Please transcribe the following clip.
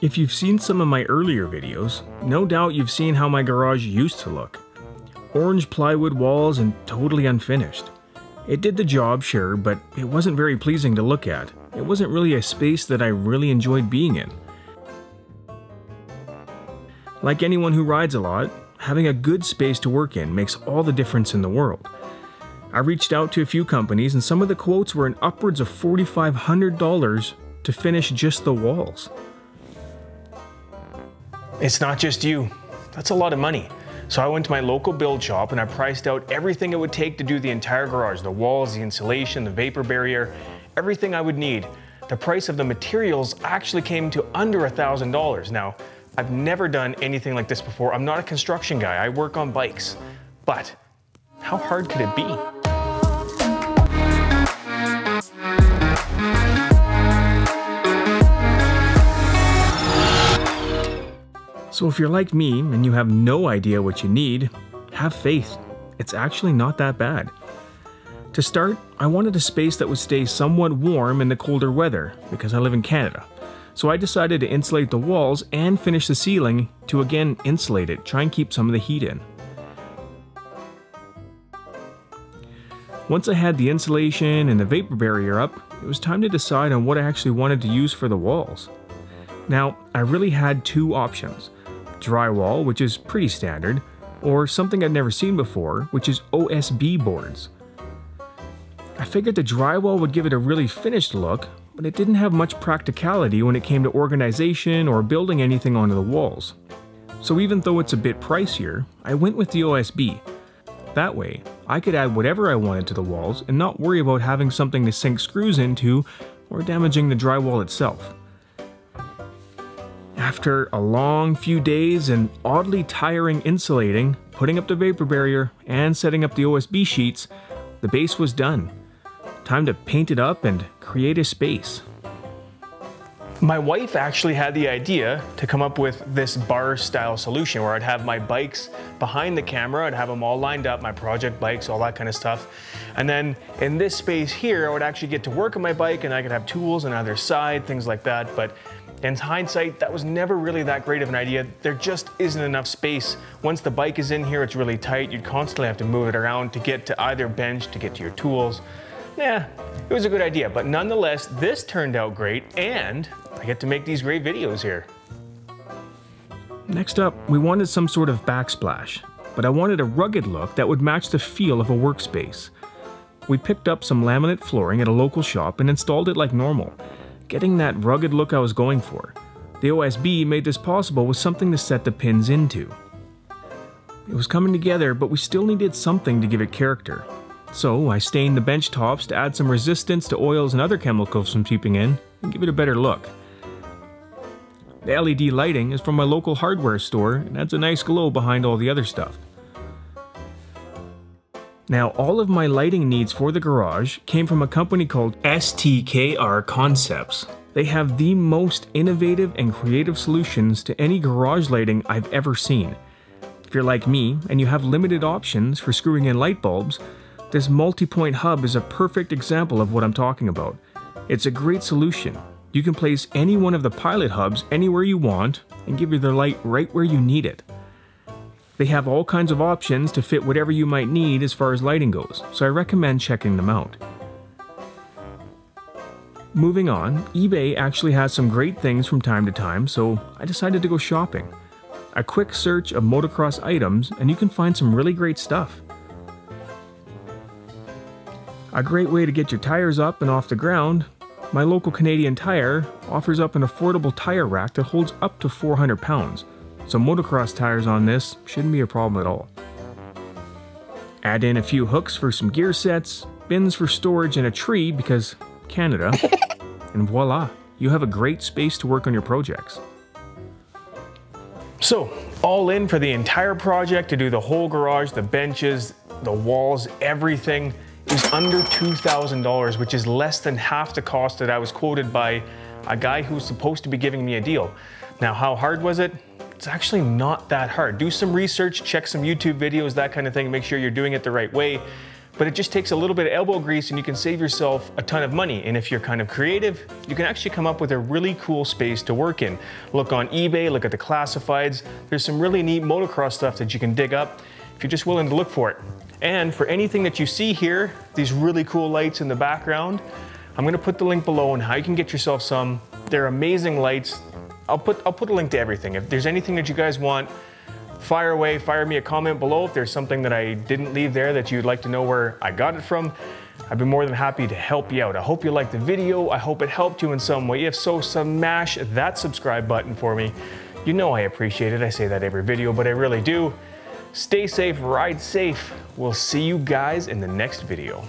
If you've seen some of my earlier videos, no doubt you've seen how my garage used to look. Orange plywood walls and totally unfinished. It did the job, sure, but it wasn't very pleasing to look at. It wasn't really a space that I really enjoyed being in. Like anyone who rides a lot, having a good space to work in makes all the difference in the world. I reached out to a few companies and some of the quotes were in upwards of $4,500 to finish just the walls. It's not just you. That's a lot of money. So I went to my local build shop and I priced out everything it would take to do the entire garage, the walls, the insulation, the vapor barrier, everything I would need. The price of the materials actually came to under $1,000. Now, I've never done anything like this before. I'm not a construction guy, I work on bikes. But how hard could it be? So if you're like me and you have no idea what you need, have faith. It's actually not that bad. To start, I wanted a space that would stay somewhat warm in the colder weather because I live in Canada. So I decided to insulate the walls and finish the ceiling to again insulate it, try and keep some of the heat in. Once I had the insulation and the vapor barrier up, it was time to decide on what I actually wanted to use for the walls. Now, I really had two options. Drywall, which is pretty standard, or something I'd never seen before, which is OSB boards. I figured the drywall would give it a really finished look, but it didn't have much practicality when it came to organization or building anything onto the walls. So even though it's a bit pricier, I went with the OSB. That way, I could add whatever I wanted to the walls and not worry about having something to sink screws into or damaging the drywall itself. After a long few days and oddly tiring insulating, putting up the vapor barrier, and setting up the OSB sheets, the base was done. Time to paint it up and create a space. My wife actually had the idea to come up with this bar style solution where I'd have my bikes behind the camera, I'd have them all lined up, my project bikes, all that kind of stuff. And then in this space here, I would actually get to work on my bike and I could have tools on either side, things like that. But in hindsight, that was never really that great of an idea. There just isn't enough space. Once the bike is in here, it's really tight. You'd constantly have to move it around to get to either bench, to get to your tools. Yeah, it was a good idea, but nonetheless, this turned out great and I get to make these great videos here. Next up, we wanted some sort of backsplash, but I wanted a rugged look that would match the feel of a workspace. We picked up some laminate flooring at a local shop and installed it like normal, getting that rugged look I was going for. The OSB made this possible with something to set the pins into. It was coming together, but we still needed something to give it character. So I stained the bench tops to add some resistance to oils and other chemicals from seeping in and give it a better look. The LED lighting is from my local hardware store and adds a nice glow behind all the other stuff. Now, all of my lighting needs for the garage came from a company called STKR Concepts. They have the most innovative and creative solutions to any garage lighting I've ever seen. If you're like me and you have limited options for screwing in light bulbs, this multi-point hub is a perfect example of what I'm talking about. It's a great solution. You can place any one of the pilot hubs anywhere you want and give you the light right where you need it. They have all kinds of options to fit whatever you might need as far as lighting goes, so I recommend checking them out. Moving on, eBay actually has some great things from time to time, so I decided to go shopping. A quick search of motocross items and you can find some really great stuff. A great way to get your tires up and off the ground, my local Canadian Tire offers up an affordable tire rack that holds up to 400 pounds. So motocross tires on this shouldn't be a problem at all. Add in a few hooks for some gear sets, bins for storage, and a tree because Canada, and voila, you have a great space to work on your projects. So, all in for the entire project to do the whole garage, the benches, the walls, everything. It was under $2,000, which is less than half the cost that I was quoted by a guy who was supposed to be giving me a deal. Now, how hard was it? It's actually not that hard. Do some research, check some YouTube videos, that kind of thing, make sure you're doing it the right way. but it just takes a little bit of elbow grease and you can save yourself a ton of money. And if you're kind of creative, you can actually come up with a really cool space to work in. Look on eBay, look at the classifieds. There's some really neat motocross stuff that you can dig up if you're just willing to look for it. And for anything that you see here, these really cool lights in the background, I'm gonna put the link below on how you can get yourself some. They're amazing lights. I'll put a link to everything. If there's anything that you guys want, fire away, fire me a comment below. If there's something that I didn't leave there that you'd like to know where I got it from, I'd be more than happy to help you out. I hope you liked the video. I hope it helped you in some way. If so, smash that subscribe button for me. You know I appreciate it. I say that every video, but I really do. Stay safe, ride safe. We'll see you guys in the next video.